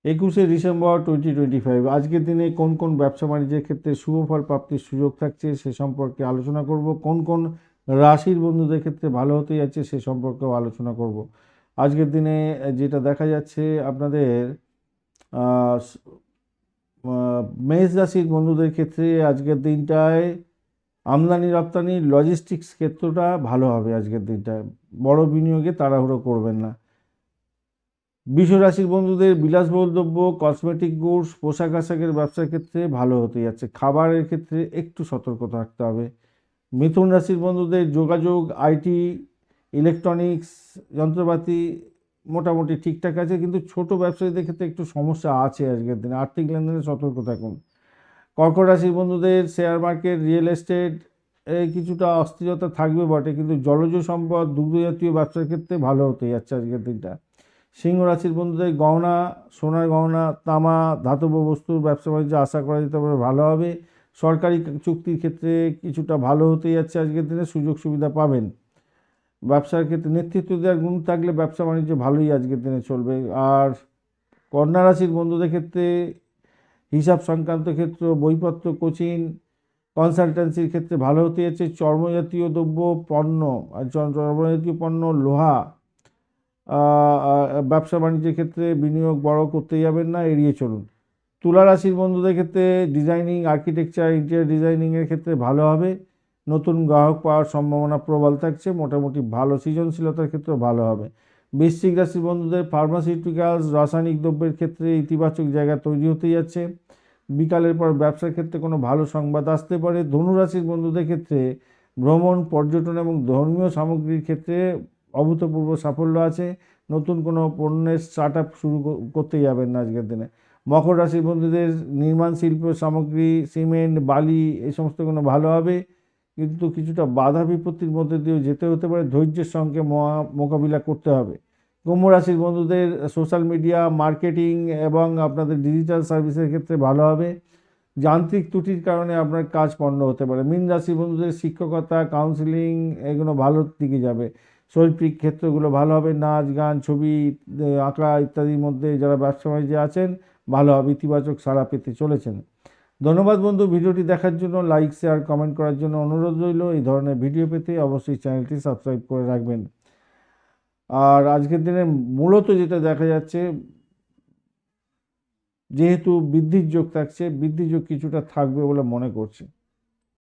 21শে December 2025। আজকের দিনে কোন কোন ব্যবসা বাণিজ্যের ক্ষেত্রে শুভ ফল প্রাপ্তির সুযোগ থাকছে সে সম্পর্কে আলোচনা করব। কোন কোন রাশির বন্ধুদের ক্ষেত্রে ভালো হতে যাচ্ছে সে সম্পর্কেও আলোচনা করব। আজকের দিনে যেটা দেখা যাচ্ছে আপনাদের মেষ রাশির বন্ধুদের ক্ষেত্রে আজকের দিনটায় আমদানি রপ্তানি লজিস্টিক্স ক্ষেত্রটা ভালো হবে। আজকের দিনটায় বড় বিনিয়োগে তাড়াহুড়ো করবেন না। বৃষ রাশির বন্ধুদের বিলাসবহুল দ্রব্য, কসমেটিক গুডস, পোশাক আশাকের ব্যবসার ক্ষেত্রে ভালো হতে যাচ্ছে। খাবারের ক্ষেত্রে একটু সতর্ক থাকতে হবে। মিথুন রাশির বন্ধুদের যোগাযোগ, আইটি, ইলেকট্রনিক্স, যন্ত্রপাতি মোটামুটি ঠিকঠাক আছে, কিন্তু ছোট ব্যবসায়ীদের ক্ষেত্রে একটু সমস্যা আছে আজকের দিনে। আর্থিক লেনদেনে সতর্ক থাকুন। কর্কট রাশির বন্ধুদের শেয়ার মার্কেট, রিয়েল এস্টেট কিছুটা অস্থিরতা থাকবে বটে, কিন্তু জলজ সম্পদ, দুগ্ধজাতীয় ব্যবসার ক্ষেত্রে ভালো হতে যাচ্ছে আজকের দিনটা। সিংহ রাশির বন্ধুদের গহনা, সোনার গহনা, তামা, ধাতব বস্তুর ব্যবসা বাণিজ্য আশা করা যেতে পারে ভালো হবে। সরকারি চুক্তির ক্ষেত্রে কিছুটা ভালো হতে যাচ্ছে আজকের দিনে, সুযোগ সুবিধা পাবেন। ব্যবসার ক্ষেত্রে নেতৃত্ব দেওয়ার গুণ থাকলে ব্যবসা বাণিজ্য ভালোই আজকের দিনে চলবে। আর কন্যা রাশির বন্ধুদের ক্ষেত্রে হিসাব সংক্রান্ত ক্ষেত্র, বইপত্র, কোচিং, কনসালটেন্সির ক্ষেত্রে ভালো হতে যাচ্ছে। চর্মজাতীয় দ্রব্য পণ্য, চর্মজাতীয় পণ্য, লোহা, ব্যবসা বাণিজ্যের ক্ষেত্রে বিনিয়োগ বড় করতে যাবেন না, এড়িয়ে চলুন। তুলা রাশির বন্ধুদের ক্ষেত্রে ডিজাইনিং, আর্কিটেকচার, ইন্টেরিয়র ডিজাইনিংয়ের ক্ষেত্রে ভালো হবে। নতুন গ্রাহক পাওয়ার সম্ভাবনা প্রবল থাকছে, মোটামুটি ভালো। সৃজনশীলতার ক্ষেত্রেও ভালো হবে। বৃশ্চিক রাশির বন্ধুদের ফার্মাসিউটিক্যালস, রাসায়নিক দ্রব্যের ক্ষেত্রে ইতিবাচক জায়গা তৈরি হতে যাচ্ছে। বিকালের পর ব্যবসার ক্ষেত্রে কোনো ভালো সংবাদ আসতে পারে। ধনুরাশির বন্ধুদের ক্ষেত্রে ভ্রমণ, পর্যটন এবং ধর্মীয় সামগ্রীর ক্ষেত্রে অভূতপূর্ব সাফল্য আছে। নতুন কোনো পণ্যের স্টার্ট আপ শুরু করতে যাবেন না আজকের দিনে। মকর রাশির বন্ধুদের নির্মাণ শিল্প সামগ্রী, সিমেন্ট, বালি এই সমস্ত কোনো ভালো হবে, কিন্তু কিছুটা বাধা বিপত্তির মধ্যে দিয়েও যেতে হতে পারে। ধৈর্যের সঙ্গে মোকাবিলা করতে হবে। কুম্ভ রাশির বন্ধুদের সোশ্যাল মিডিয়া, মার্কেটিং এবং আপনাদের ডিজিটাল সার্ভিসের ক্ষেত্রে ভালো হবে। যান্ত্রিক ত্রুটির কারণে আপনার কাজ পণ্ড হতে পারে। মীন রাশির বন্ধুদের শিক্ষকতা, কাউন্সিলিং এগুলো ভালোর দিকে যাবে। শৈল্পিক ক্ষেত্রগুলো ভালো হবে। নাচ, গান, ছবি, আঁকা ইত্যাদির মধ্যে যারা ব্যবসা বাণিজ্যে আছেন ভালো হবে, ইতিবাচক সাড়া পেতে চলেছেন। ধন্যবাদ বন্ধু, ভিডিওটি দেখার জন্য। লাইক, শেয়ার, কমেন্ট করার জন্য অনুরোধ রইল। এই ধরনের ভিডিও পেতে অবশ্যই চ্যানেলটি সাবস্ক্রাইব করে রাখবেন। আর আজকের দিনে মূলত যেটা দেখা যাচ্ছে, যেহেতু বৃদ্ধির যোগ থাকছে, বৃদ্ধির যোগ কিছুটা থাকবে বলে মনে করছি।